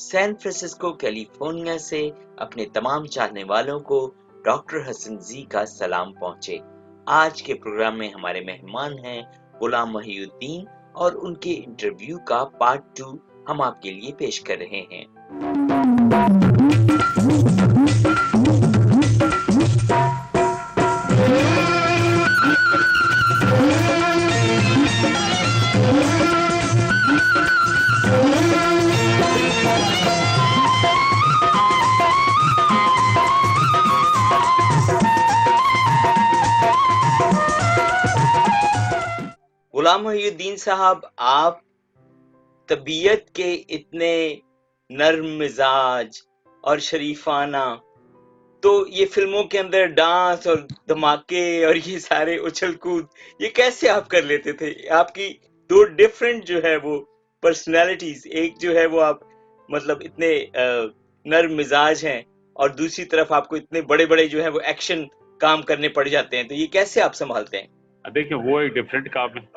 San Francisco California से अपने तमाम चाहने वालों को डॉक्टर हसन जी का सलाम पहुंचे। आज के प्रोग्राम में हमारे मेहमान हैं गुलाम मोहिउद्दीन और उनके इंटरव्यू का पार्ट 2 हम आपके लिए पेश कर रहे हैं। गुलाम मोहिउद्दीन साहब, आप तबीयत के इतने नर्म मिजाज और शरीफाना, तो ये फिल्मों के अंदर डांस और धमाके और ये सारे उछल कूद ये कैसे आप कर लेते थे? आपकी दो डिफरेंट जो है वो पर्सनालिटीज, एक जो है वो आप मतलब इतने नर्म मिजाज हैं और दूसरी तरफ आपको इतने बड़े बड़े जो है वो एक्शन काम करने पड़ जाते हैं, तो ये कैसे आप संभालते हैं? देखिए, वो एक डिफरेंट काम है।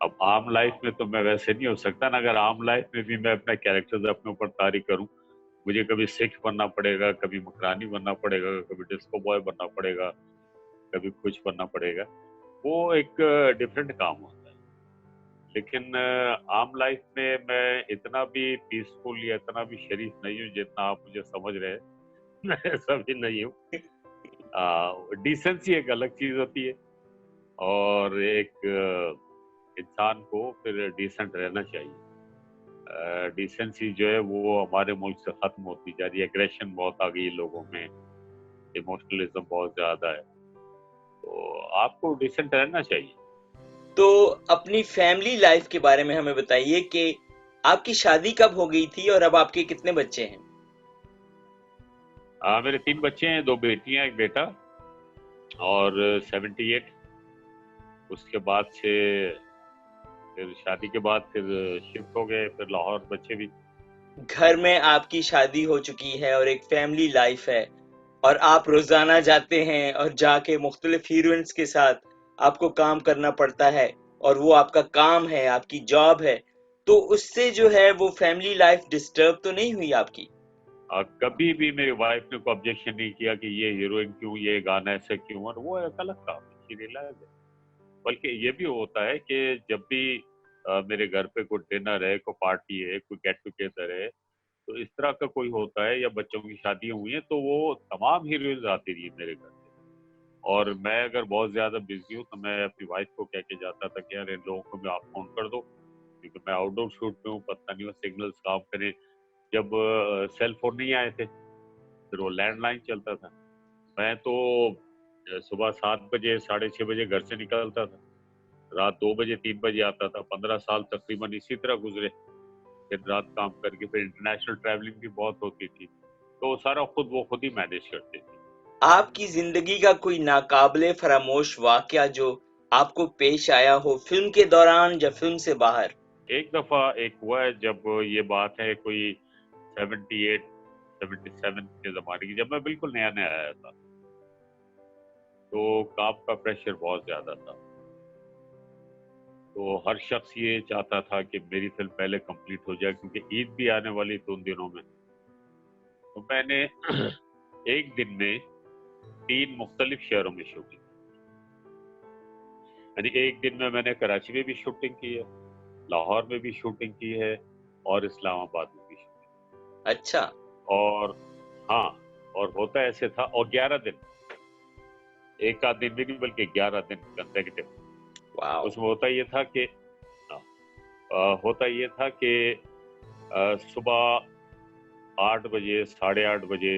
अब आम लाइफ में तो मैं वैसे नहीं हो सकता ना। अगर आम लाइफ में भी मैं अपना कैरेक्टर्स अपने ऊपर तारी करूं, मुझे कभी सिख बनना पड़ेगा, कभी मकरानी बनना पड़ेगा, कभी डिस्को बॉय बनना पड़ेगा, कभी कुछ बनना पड़ेगा। वो एक डिफरेंट काम होता है। लेकिन आम लाइफ में मैं इतना भी पीसफुल या इतना भी शरीफ नहीं हूँ जितना आप मुझे समझ रहे हैं। मैं ऐसा भी नहीं हूँ। डिसेंसी एक अलग चीज होती है और एक इंसान को फिर डिसेंट रहना चाहिए। डिसेंसी जो है वो हमारे मुल्क से खत्म होती जा रही है। एग्रेशन बहुत आ गई है लोगों में, इमोशनलिज्म बहुत ज्यादा है, तो आपको डिसेंट रहना चाहिए। तो अपनी फैमिली लाइफ के बारे में हमें बताइए कि आपकी शादी कब हो गई थी और अब आपके कितने बच्चे हैं? मेरे 3 बच्चे हैं, 2 बेटियां, 1 बेटा। और 78 उसके बाद से फिर शादी के बाद फिर शिफ्ट हो गए, फिर लाहौर बच्चे भी। घर में आपकी शादी हो चुकी है और एक फैमिली लाइफ है और आप रोजाना जाते हैं और जाके मुख्तलिफ हीरोइंस के साथ आपको काम करना पड़ता है और वो आपका काम है, आपकी जॉब है, तो उससे जो है वो फैमिली लाइफ डिस्टर्ब तो नहीं हुई आपकी? कभी भी मेरी वाइफ ने कोई ऑब्जेक्शन नहीं किया कि ये हीरोइन क्यों, ये गाना ऐसे क्यों, और वो एक अलग काम है, शी रियलाइज है। बल्कि ये भी होता है कि जब भी मेरे घर पे कोई डिनर है, कोई पार्टी है, कोई गेट टुगेदर है, तो इस तरह का कोई होता है या बच्चों की शादियां हुई हैं, तो वो तमाम हीरोइंस आती रही है मेरे घर पे। और मैं अगर बहुत ज्यादा बिजी हूँ तो मैं अपनी वाइफ को कह के जाता था कि यार इन लोगों को भी आप फोन कर दो, क्योंकि मैं आउटडोर शूट पे हूँ, पता नहीं वो सिग्नल्स काम करें। जब सेल फोन नहीं आए थे, फिर वो लैंडलाइन चलता था। मैं तो सुबह 7 बजे 6:30 बजे घर से निकलता था, रात 2 बजे 3 बजे आता था। 15 साल तकरीबन इसी तरह गुजरे, दिन रात काम करके। फिर इंटरनेशनल ट्रैवलिंग भी बहुत होती थी, तो सारा खुद ही मैनेज करते थे। आपकी जिंदगी का कोई नाकाबिले फरामोश वाकया जो आपको पेश आया हो फिल्म के दौरान या फिल्म से बाहर? एक दफा एक हुआ है, जब ये बात है कोई 78 77 के जमाने की, जब मैं बिल्कुल नया नया आया था, तो काम का प्रेशर बहुत ज्यादा था। तो हर शख्स ये चाहता था कि मेरी फिल्म पहले कंप्लीट हो जाए, क्योंकि ईद भी आने वाली थी उन दिनों में। तो मैंने एक दिन में 3 मुख्तलिफ शहरों में शूटिंग, यानी एक दिन में मैंने कराची में भी शूटिंग की है, लाहौर में भी शूटिंग की है, और इस्लामाबाद में भी शूटिंग। अच्छा। और हाँ, और होता ऐसे था, और 11 दिन, एक आध दिन भी नहीं बल्कि 11 दिन कंसेक्यूटिव। वाओ। उसमें होता ये था कि सुबह 8 बजे 8:30 बजे,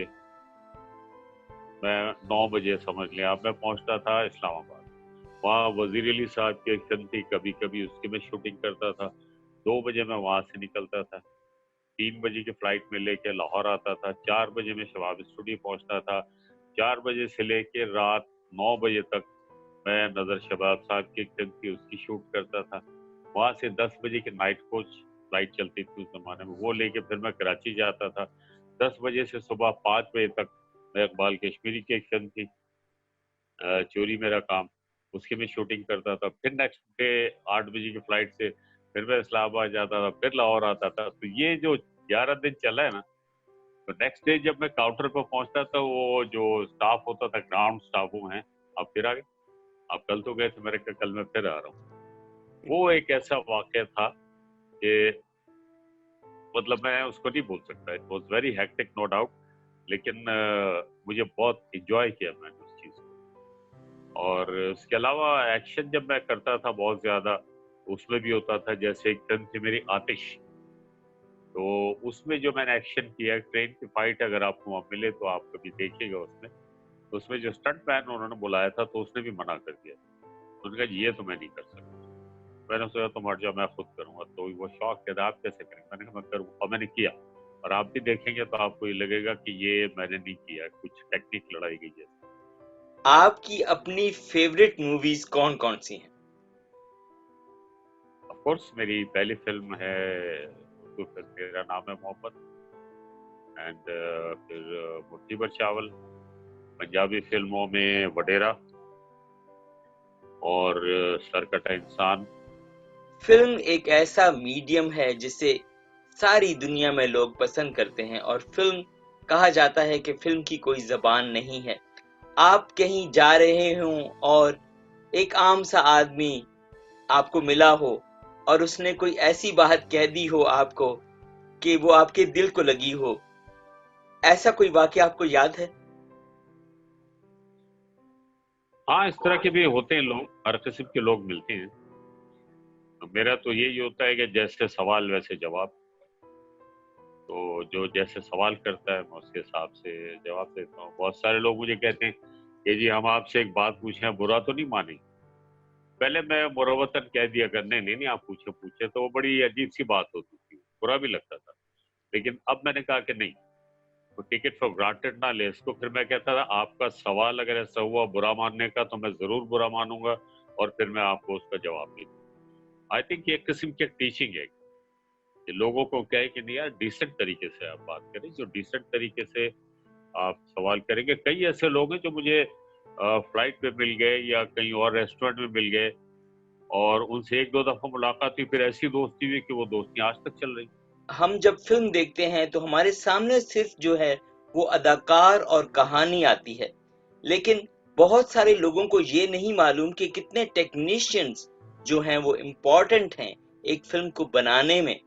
मैं 9 बजे समझ लें आप, मैं पहुंचता था इस्लामाबाद। वहाँ वजीर अली साहब की एक फिल्म थी कभी कभी, उसकी मैं शूटिंग करता था। 2 बजे मैं वहाँ से निकलता था, 3 बजे की फ्लाइट में लेके लाहौर आता था, 4 बजे मैं शबाब स्टूडियो पहुंचता था। 4 बजे से लेके रात 9 बजे तक मैं नजर शबाब साहब की एक फिल्म थी उसकी शूट करता था। वहाँ से 10 बजे की नाइट कोच फ्लाइट चलती थी उस जमाने में, वो लेके फिर मैं कराची जाता था। 10 बजे से सुबह 5 बजे तक मैं इकबाल कश्मीरी की एक फिल्म थी चोरी मेरा काम, उसकी मैं शूटिंग करता था। फिर नेक्स्ट डे 8 बजे की फ्लाइट से फिर मैं इस्लामाबाद जाता था, फिर लाहौर आता था। तो ये जो 11 दिन चला है ना, तो नेक्स्ट डे जब मैं काउंटर पर पहुंचता था, वो जो स्टाफ होता था, ग्राउंड स्टाफ, वो है, आप फिर आ गए, आप कल तो गए थे, मैंने कहा कल मैं फिर आ रहा हूँ। वो एक ऐसा वाक्य था कि मतलब मैं उसको नहीं बोल सकता, it was very hectic no doubt, लेकिन मुझे बहुत इंजॉय किया मैंने उस चीज़ को। और उसके अलावा एक्शन जब मैं करता था बहुत ज़्यादा, उसमें भी होता था, जैसे एक फिल्म थी मेरी आतिश, तो उसमें जो मैंने एक्शन किया, ट्रेन की फाइट, अगर आपको वहाँ मिले तो आप कभी देखिएगा उसमें, तो उसमें जो स्टंट मैन उन्होंने बुलाया था तो उसने भी मना कर दिया, उन्होंने कहा ये तो मैं नहीं कर सकता। मैंने सोचा तुम हट जाओ, मैं खुद करूंगा। तो वो शौक कहता आप कैसे करेंगे, मैंने कहा मैं करूँगा, और मैंने किया। और आप भी देखेंगे तो आपको ये लगेगा कि ये मैंने नहीं किया, कुछ टेक्निक लड़ाई गई है। आपकी अपनी फेवरेट मूवीज कौन कौन सी हैं? ऑफ कोर्स मेरी पहली फिल्म है उर्दू फिल्म मेरा नाम है मोहब्बत, एंड फिर मुट्ठी भर चावल, पंजाबी फिल्मों में वडेरा और सरकटा इंसान। फिल्म एक ऐसा मीडियम है जिसे सारी दुनिया में लोग पसंद करते हैं, और फिल्म कहा जाता है कि फिल्म की कोई जबान नहीं है। आप कहीं जा रहे हों और एक आम सा आदमी आपको मिला हो और उसने कोई ऐसी बात कह दी हो आपको कि वो आपके दिल को लगी हो, ऐसा कोई वाकया आपको याद है? हाँ, इस तरह के भी होते हैं लोग, हर किस्म के लोग मिलते हैं। तो मेरा तो यही होता है कि जैसे सवाल वैसे जवाब, तो जो जैसे सवाल करता है मैं उसके हिसाब से जवाब देता हूँ। बहुत सारे लोग मुझे कहते हैं कि जी हम आपसे एक बात पूछें, बुरा तो नहीं मानेंगे। पहले मैं मुरवतन कह दिया करने, नहीं नहीं आप पूछे पूछे, तो वो बड़ी अजीब सी बात होती थी, बुरा भी लगता था। लेकिन अब मैंने कहा कि नहीं, तो टेक इट फॉर ग्रांटेड ना ले इसको। फिर मैं कहता था आपका सवाल अगर ऐसा हुआ बुरा मानने का तो मैं जरूर बुरा मानूंगा, और फिर मैं आपको उसका जवाब भी दूंगा। आई थिंक ये एक किस्म की टीचिंग है कि लोगों को क्या है कि नहीं यार, डिसेंट तरीके से आप बात करें, जो डिसेंट तरीके से आप सवाल करेंगे। कई ऐसे लोग हैं जो मुझे फ्लाइट पे मिल गए या कहीं और रेस्टोरेंट में मिल गए, और उनसे एक दो दफा मुलाकात हुई, फिर ऐसी दोस्ती हुई कि वो दोस्ती आज तक चल रही। हम जब फिल्म देखते हैं तो हमारे सामने सिर्फ जो है वो अदाकार और कहानी आती है, लेकिन बहुत सारे लोगों को ये नहीं मालूम कि कितने टेक्नीशियंस जो हैं वो इम्पोर्टेंट हैं एक फिल्म को बनाने में।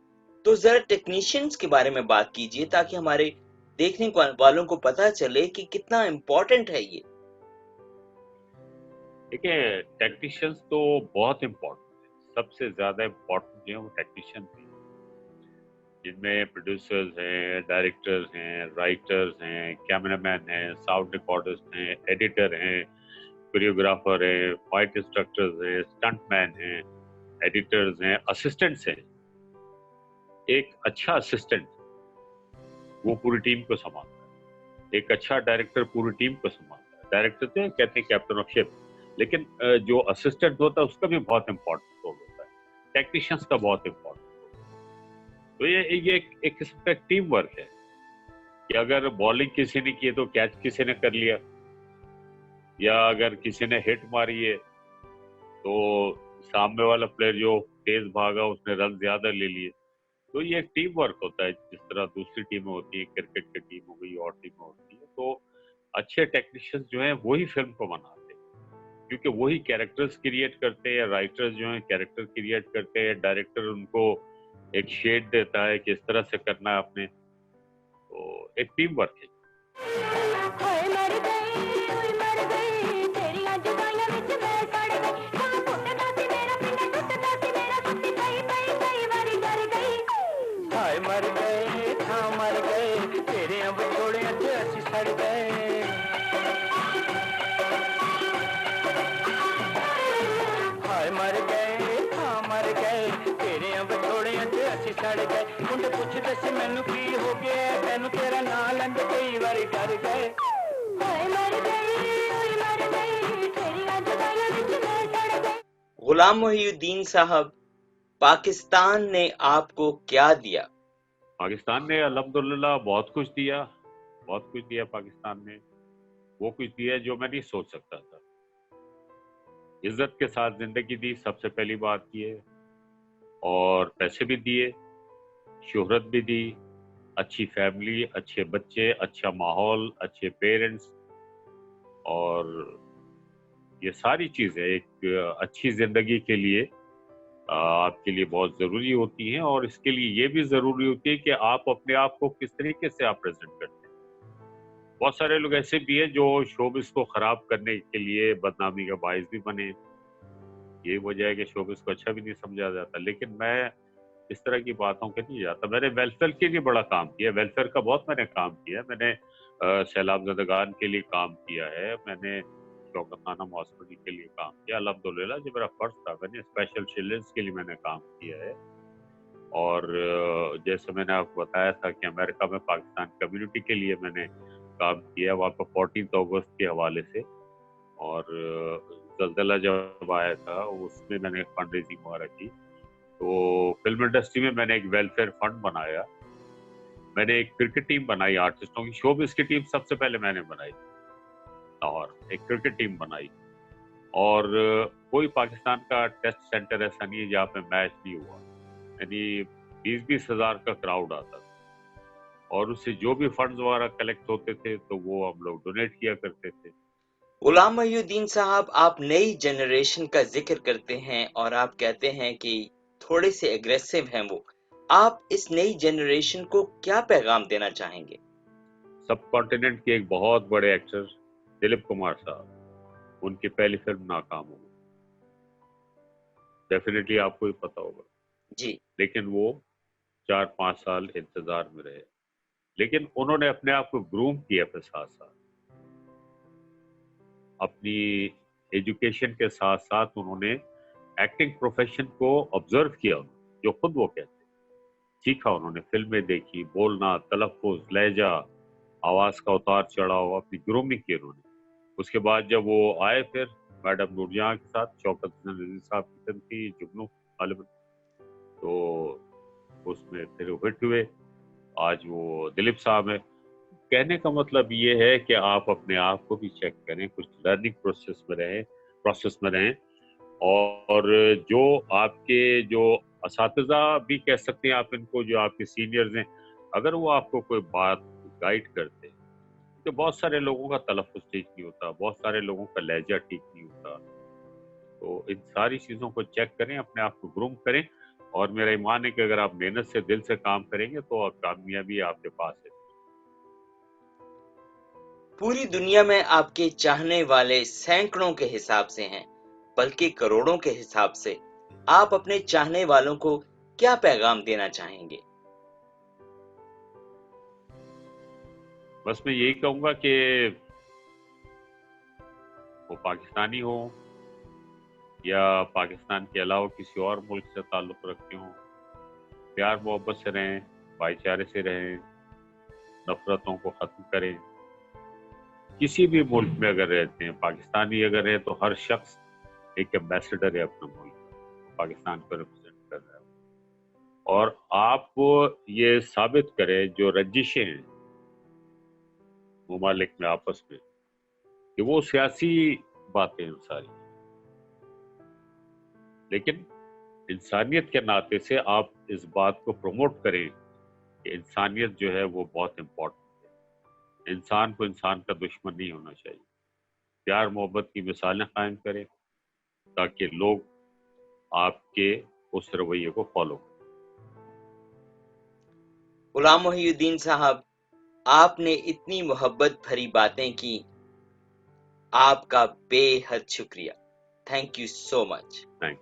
तो जरा टेक्नीशियंस के बारे में बात कीजिए ताकि हमारे देखने वालों को पता चले कि कितना इम्पोर्टेंट है ये। देखिए, टेक्नीशियंस तो बहुत इम्पोर्टेंट है, सबसे ज्यादा इम्पोर्टेंट जो है वो टेक्नीशियन है, जिनमें प्रोड्यूसर्स हैं, डायरेक्टर्स हैं, राइटर्स हैं, कैमरामैन हैं, साउंड रिकॉर्डर्स हैं, एडिटर हैं, कोरियोग्राफर हैं, फाइट इंस्ट्रक्टर्स हैं, स्टंटमैन हैं, एडिटर्स हैं, असिस्टेंट्स हैं। एक अच्छा असिस्टेंट वो पूरी टीम को संभालता है, एक अच्छा डायरेक्टर पूरी टीम को संभालता है। डायरेक्टर तो कहते हैं कैप्टन ऑफ शिप, लेकिन जो असिस्टेंट होता है उसका भी बहुत इंपॉर्टेंट रोल होता है, टेक्नीशियंस का बहुत इंपॉर्टेंट। तो ये एक किस्म का टीम वर्क है कि अगर बॉलिंग किसी ने की तो कैच किसी ने कर लिया, या अगर किसी ने हिट मारी है तो सामने वाला प्लेयर जो तेज भागा उसने रन ज्यादा ले लिए। तो ये एक टीम वर्क होता है, जिस तरह दूसरी टीमें होती है, क्रिकेट की टीम हो गई और टीमें होती है। तो अच्छे टेक्नीशियंस जो हैं वही फिल्म को बनाते हैं, क्योंकि वही कैरेक्टर्स क्रिएट करते हैं, राइटर्स जो हैं कैरेक्टर क्रिएट करते हैं, डायरेक्टर उनको एक शेड देता है कि इस तरह से करना है आपने। तो एक टीम वर्क है। मर गए हाँ मर गए तेरे अब छोड़े अच्छी सड़ गए। हाय मर गए हाँ मर गए तेरे अब छोड़े अच्छी सड़ गए। मुंडे पुछ दस मैनू की हो गया तैनू तेरा नां लंघ कई बारी डर गए। हाय मर गए तेरी अज गाया विच मैं सड़ गए। गुलाम मोहिउद्दीन साहब, पाकिस्तान ने आपको क्या दिया? पाकिस्तान ने अल्हम्दुलिल्लाह बहुत कुछ दिया, बहुत कुछ दिया पाकिस्तान ने। वो कुछ दिया जो मैं नहीं सोच सकता था। इज्जत के साथ जिंदगी दी, सबसे पहली बात ये, और पैसे भी दिए, शोहरत भी दी, अच्छी फैमिली, अच्छे बच्चे, अच्छा माहौल, अच्छे पेरेंट्स, और ये सारी चीज़ें एक अच्छी ज़िंदगी के लिए आपके लिए बहुत ज़रूरी होती हैं। और इसके लिए ये भी ज़रूरी होती है कि आप अपने आप को किस तरीके से आप प्रेज़ेंट करते हैं। बहुत सारे लोग ऐसे भी हैं जो शोबिज़ को ख़राब करने के लिए बदनामी का बाइस भी बने। यही वजह है कि शोबिज़ को अच्छा भी नहीं समझा जाता। लेकिन मैं इस तरह की बातों के नहीं जाता। मैंने वेलफेयर के लिए बड़ा काम किया है, वेलफेयर का बहुत मैंने काम किया है। मैंने सैलाब ज़दगान के लिए काम किया है, मैंने शौकत खानम हॉस्पिटल के लिए काम किया। अल्हम्दुलिल्लाह जो मेरा फ़र्ज़ था, मैंने स्पेशल चिल्ड्रंस के लिए मैंने काम किया है। और जैसे मैंने आपको बताया था कि अमेरिका में पाकिस्तान कम्युनिटी के लिए मैंने काम किया है, वहाँ पर 14 अगस्त के हवाले से। और ज़लज़ला जब आया था उसमें मैंने फंड रेज़िंग वगैरह की। तो फिल्म इंडस्ट्री में मैंने एक वेलफेयर फंड बनाया, मैंने एक क्रिकेट टीम बनाई आर्टिस्टों की, शोबिज़ की टीम सबसे पहले मैंने बनाई, और एक क्रिकेट टीम बनाई। और कोई पाकिस्तान का टेस्ट सेंटर ऐसा नहीं है जहाँ पे मैच नहीं हुआ, यानी 20-20 हज़ार का क्राउड आता था, और उससे जो भी फंड्स वगैरह कलेक्ट होते थे तो वो हम लोग डोनेट किया करते थे। गुलाम मोहिउद्दीन साहब, आप नई जनरेशन का जिक्र करते हैं और आप कहते हैं कि थोड़े से एग्रेसिव हैं वो। आप इस नई जनरेशन को क्या पैगाम देना चाहेंगे? सब कॉन्टिनेंट के एक बहुत बड़े एक्टर दिलीप कुमार साहब, उनकी पहली फिल्म नाकाम हो गई, डेफिनेटली आपको ही पता होगा। जी। लेकिन वो 4-5 साल इंतजार में रहे, लेकिन उन्होंने अपने आप को ग्रूम किया अपने साथ साथ, अपनी एजुकेशन के साथ साथ उन्होंने एक्टिंग प्रोफेशन को ऑब्जर्व किया, जो खुद वो कहते, सीखा उन्होंने, फिल्में देखी, बोलना, तलफ़्फ़ुज़, लहजा, आवाज़ का उतार चढ़ाव, अपनी ग्रूमिंग की उन्होंने। उसके बाद जब वो आए फिर मैडम नूरजहां के साथ, शौकत हसन रिज़वी साहब की फिल्म थी जुगनू गालिबन, तो उसमें फिर वो हिट हुए। आज वो दिलीप साहब हैं। कहने का मतलब ये है कि आप अपने आप को भी चेक करें, कुछ लर्निंग प्रोसेस में रहें, और जो आपके जो असातिज़ा भी कह सकते हैं आप इनको, जो आपके सीनियर्स हैं, अगर वो आपको कोई बात गाइड करते हैं, तो बहुत सारे लोगों का तलफ़्फ़ुज़ ठीक नहीं होता, बहुत सारे लोगों का लहजा ठीक नहीं होता। तो इन सारी चीज़ों को चेक करें, अपने आप को ग्रूम करें, और मेरा ईमान है कि अगर आप मेहनत से, दिल से काम करेंगे तो कामयाबी आपके पास है। पूरी दुनिया में आपके चाहने वाले सैकड़ों के हिसाब से हैं, बल्कि करोड़ों के हिसाब से। आप अपने चाहने वालों को क्या पैगाम देना चाहेंगे? बस मैं यही कहूँगा कि वो पाकिस्तानी हो या पाकिस्तान के अलावा किसी और मुल्क से ताल्लुक़ रखते हों, प्यार मोहब्बत से रहें, भाईचारे से रहें, नफ़रतों को ख़त्म करें। किसी भी मुल्क में अगर रहते हैं, पाकिस्तानी अगर है तो हर शख्स एक एम्बेसडर है अपने मुल्क, पाकिस्तान को रिप्रेजेंट कर रहा है। और आप ये साबित करें जो रंजिशें हैं ममालिक में आपस में, कि वो सियासी बातें हैं सारी, लेकिन इंसानियत के नाते से आप इस बात को प्रमोट करें कि इंसानियत जो है वो बहुत इम्पोर्टेंट है। इंसान को इंसान का दुश्मन नहीं होना चाहिए। प्यार मोहब्बत की मिसालें कायम करें ताकि लोग आपके उस रवैये को फॉलो करें। गुलाम मोहिउद्दीन साहब, आपने इतनी मोहब्बत भरी बातें की, आपका बेहद शुक्रिया। Thank you so much. Thank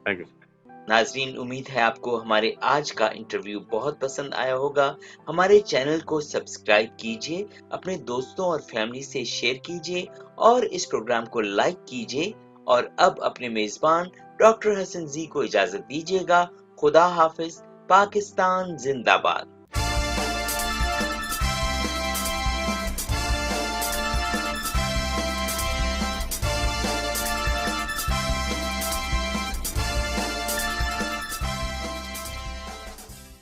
you. नाजरीन, उम्मीद है आपको हमारे आज का इंटरव्यू बहुत पसंद आया होगा। हमारे चैनल को सब्सक्राइब कीजिए, अपने दोस्तों और फैमिली से शेयर कीजिए और इस प्रोग्राम को लाइक कीजिए। और अब अपने मेजबान डॉक्टर हसन जी को इजाजत दीजिएगा। खुदा हाफिज। पाकिस्तान जिंदाबाद।